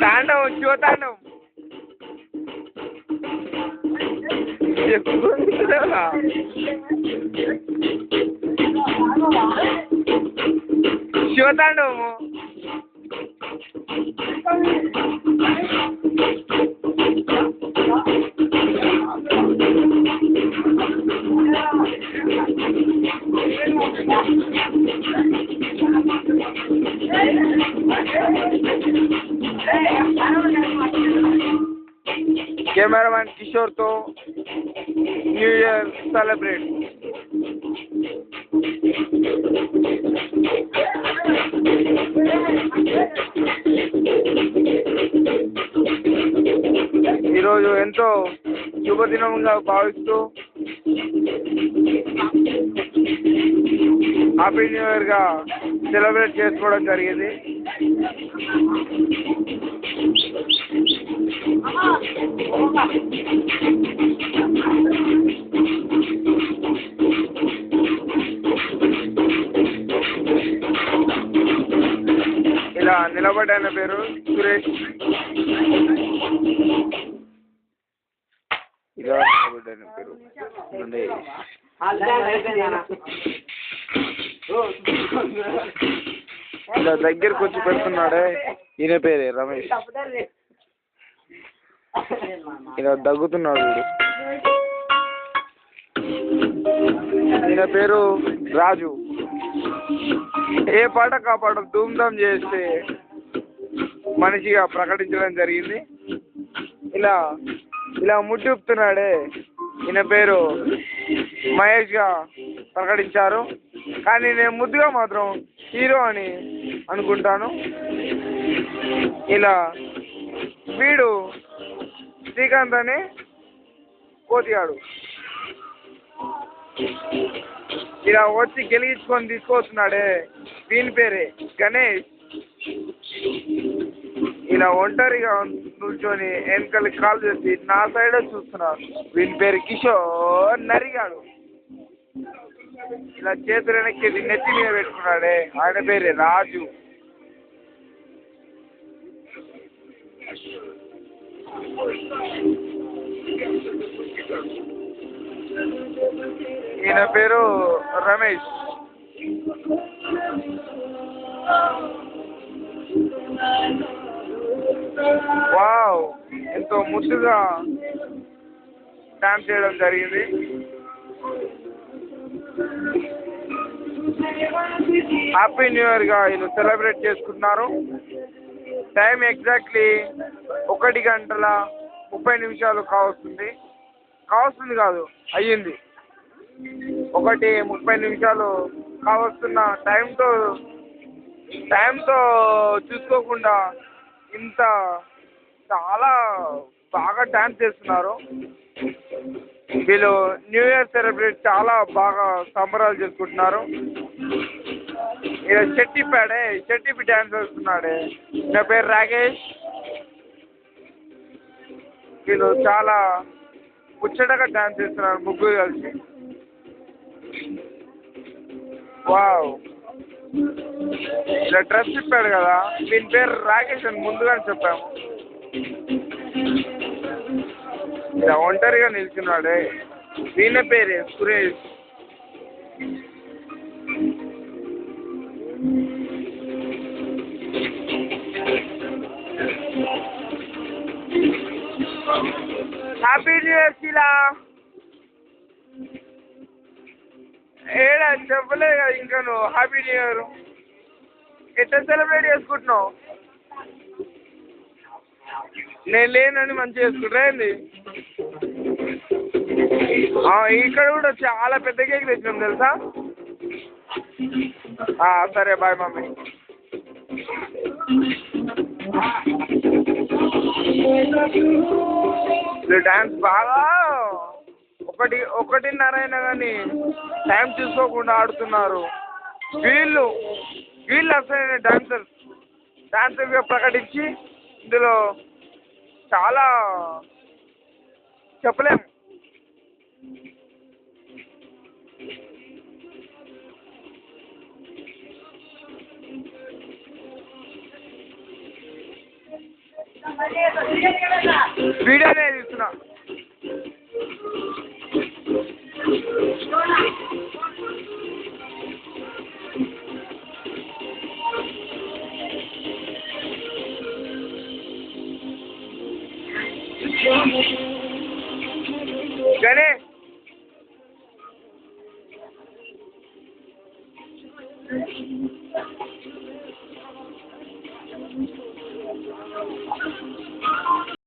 తాండవం శివతాండవము cameraman కిషోర్తో new year celebrate. ఈరోజు ఎంతో శుభదినంగా భావిస్తూ హ్యాపీ న్యూ ఇయర్గా సెలబ్రేట్ చేసుకోవడం జరిగింది. ఇలా నిలబడ్డాయన పేరు సురేష్. ఇలా నిలబడ్డాయన పేరు ఇలా దగ్గరకు వచ్చి పెడుతున్నాడే, ఈయన పేరే రమేష్. ఇలా దగ్గుతున్నాడు. ఈయన పేరు రాజు. ఏ పాట కా పాట ధూమ్ధామ్ చేస్తే మనిషిగా ప్రకటించడం జరిగింది. ఇలా ఇలా ముట్టుపుతున్నాడే, ఈయన పేరు మహేష్గా ప్రకటించారు. కానీ నేను ముద్దుగా మాత్రం హీరో అని అనుకుంటాను. ఇలా వీడు శ్రీకాంత్ అని కోతిగాడు. ఇలా వచ్చి గెలిగించుకొని తీసుకొస్తున్నాడే, వీని పేరే గణేష్. ఇలా ఒంటరిగా నుంచొని వెనకాలకి కాల్ చేసి నా సైడే చూస్తున్నాడు. వీని పేరు కిషోర్ నరిగాడు. ఇలా చేతులు వెనక్కి నెత్తి మీద పెట్టుకున్నాడే, ఆయన పేరే రాజు. ఈయన పేరు రమేష్. వావ్, ఎంతో ముద్దుగా డాన్స్ చేయడం జరిగింది. హ్యాపీ న్యూ ఇయర్గా వీళ్ళు సెలబ్రేట్ చేసుకుంటున్నారు. టైం ఎగ్జాక్ట్లీ 1:30 కావస్తుంది కాదు, అయ్యింది 1:30 కావస్తున్న టైంతో చూసుకోకుండా ఇంత చాలా బాగా డాన్స్ చేస్తున్నారు వీళ్ళు. న్యూ ఇయర్ సెలబ్రేట్ చాలా బాగా సంబరాలు చేసుకుంటున్నారు. ఇలా చెట్టిపి డాన్స్ వేస్తున్నాడే, నా పేరు రాకేష్. వీళ్ళు చాలా ముచ్చటగా డాన్స్ చేస్తున్నారు ముగ్గురు కలిసి. వావ్, ఇలా డ్రెస్ చెప్పాడు కదా, దీని పేరు రాకేష్ అని ముందుగానే చెప్పాము. ఇలా ఒంటరిగా నిల్చున్నాడే, దీని పేరే Suresh. Happy new year Sheela. ఏడా చెప్పలేదు కదా ఇంకా నువ్వు హ్యాపీ న్యూ ఇయర్ ఎట్లా సెలబ్రేట్ చేసుకుంటున్నావు? నేను లేనని మంచిగా చేసుకుంటా ఏంది? ఇక్కడ కూడా చాలా పెద్ద కేక్ తెచ్చినాం తెలుసా. సరే బాయ్ మమ్మీ. డ్యాన్స్ బాగా 1:30 అయినా కానీ టైం చూసుకోకుండా ఆడుతున్నారు వీళ్ళు అసలు డాన్సర్గా ప్రకటించి ఇందులో చాలా చెప్పలేము. వీడియోనే తీస్తున్నా. గణే